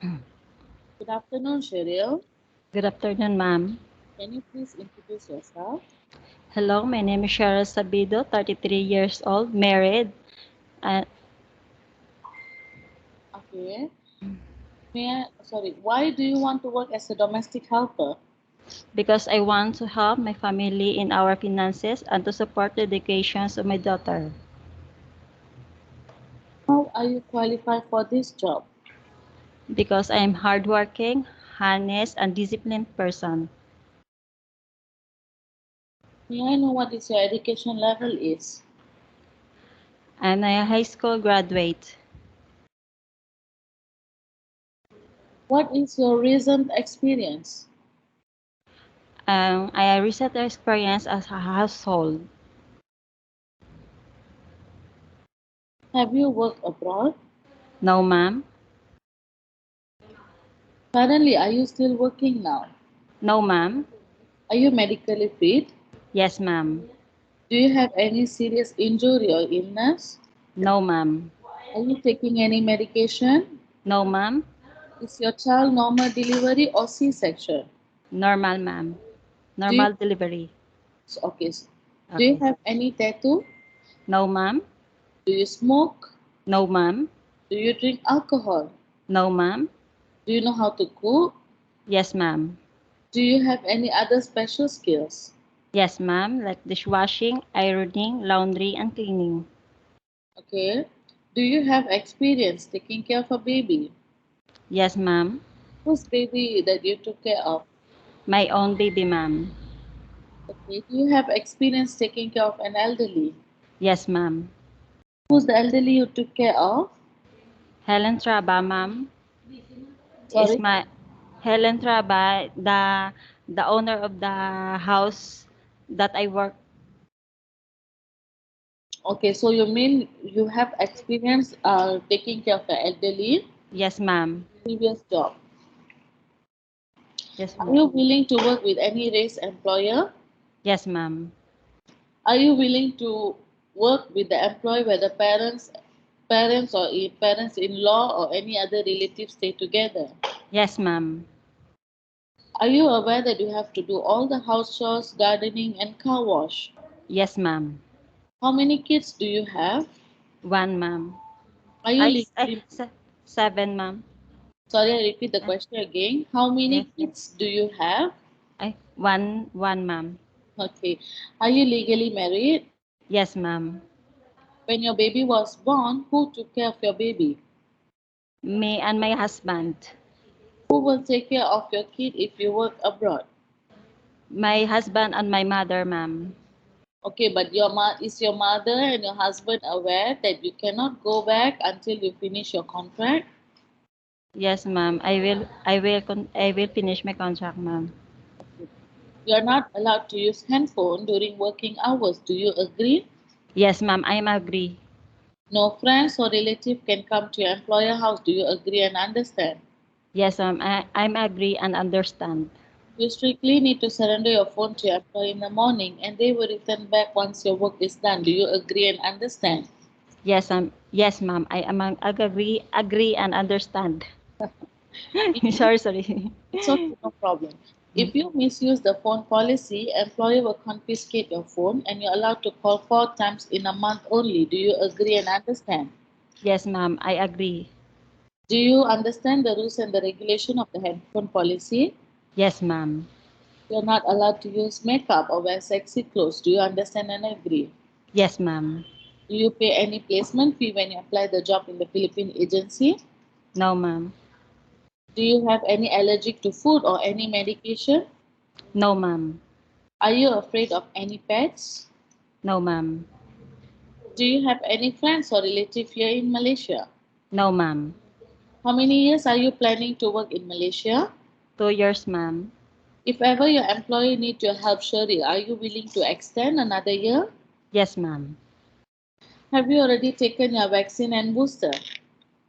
Good afternoon, Sheryl. Good afternoon, ma'am. Can you please introduce yourself? Hello, my name is Sheryl Sabido, 33 years old, married, and Okay. Why do you want to work as a domestic helper? because I want to help my family in our finances and to support the educations of my daughter. How are you qualified for this job? Because I am hardworking, honest, and disciplined person. May I know what is your education level is? I'm a high school graduate. What is your recent experience? I recently experienced as a household. Have you worked abroad? No, ma'am. Currently, are you still working now? No, ma'am. Are you medically fit? Yes, ma'am. Do you have any serious injury or illness? No, ma'am. Are you taking any medication? No, ma'am. Is your child normal delivery or C-section? Normal, ma'am. Do you Normal delivery. Okay. Do you Okay. have any tattoo? No, ma'am. Do you smoke? No, ma'am. Do you drink alcohol? No, ma'am. Do you know how to cook? Yes, ma'am. Do you have any other special skills? Yes, ma'am. Like dishwashing, ironing, laundry, and cleaning. Okay. Do you have experience taking care of a baby? Yes, ma'am. Whose baby that you took care of? My own baby, ma'am. Okay. Do you have experience taking care of an elderly? Yes, ma'am. Who's the elderly you took care of? Helen Traba, ma'am, is Sorry. my Helen Traba, the owner of the house that I work. Okay. So you mean you have experience taking care of the elderly? Yes, ma'am. Previous job. Yes, Are ma'am. you willing to work with any race employer? Yes, ma'am. Are you willing to work with the employee where the parents or parents-in-law or any other relatives stay together? Yes, ma'am. Are you aware that you have to do all the house chores, gardening, and car wash? Yes, ma'am. How many kids do you have? One, ma'am. Are you legally Seven, ma'am. sorry, I repeat the Eh, question again. How many Yes. kids do you have? One, ma'am. Okay. Are you legally married? Yes, ma'am. When your baby was born, who took care of your baby? Me and my husband. Who will take care of your kid if you work abroad? My husband and my mother, ma'am. Okay, but is your mother and your husband aware that you cannot go back until you finish your contract? Yes, ma'am. I will finish my contract, ma'am. Okay. You are not allowed to use handphone during working hours. Do you agree? Yes, ma'am. I am agree. No friends or relative can come to your employer house. Do you agree and understand? Yes, ma'am. I'm agree and understand. You strictly need to surrender your phone to your employer in the morning and they will return back once your work is done. Do you agree and understand? Yes, yes, ma'am. I am agree and understand. If you Sorry. It's okay, no problem. If you misuse the phone policy, employer will confiscate your phone and you're allowed to call 4 times in a month only. Do you agree and understand? Yes, ma'am. I agree. Do you understand the rules and the regulation of the handphone policy? Yes, ma'am. You're not allowed to use makeup or wear sexy clothes. Do you understand and agree? Yes, ma'am. Do you pay any placement fee when you apply the job in the Philippine agency? No, ma'am. Do you have any allergic to food or any medication? No, ma'am. Are you afraid of any pets? No, ma'am. Do you have any friends or relatives here in Malaysia? No, ma'am. How many years are you planning to work in Malaysia? 2 years, ma'am. If ever your employer needs your help, Shirley, are you willing to extend another year? Yes, ma'am. Have you already taken your vaccine and booster?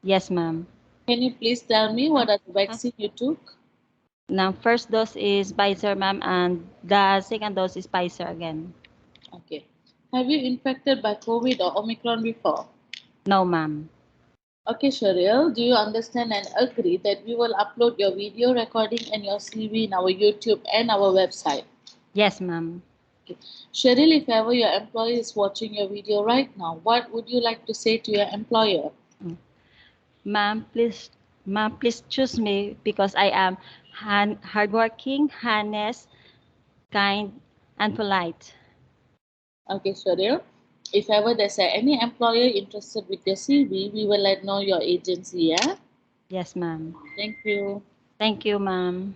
Yes, ma'am. Can you please tell me what are the vaccine you took? Now, first dose is Pfizer, ma'am, and the second dose is Pfizer again. Okay. Have you infected by COVID or Omicron before? No, ma'am. Okay, Sheryl, do you understand and agree that we will upload your video recording and your CV in our YouTube and our website? Yes, ma'am. Okay. Sheryl, if ever your employer is watching your video right now, what would you like to say to your employer? Mm. Ma'am, please choose me because I am hardworking, honest, kind, and polite. Okay, Sheryl, if ever there's any employer interested with your CV, we will let know your agency, yeah? Yes, ma'am. Thank you. Thank you, ma'am.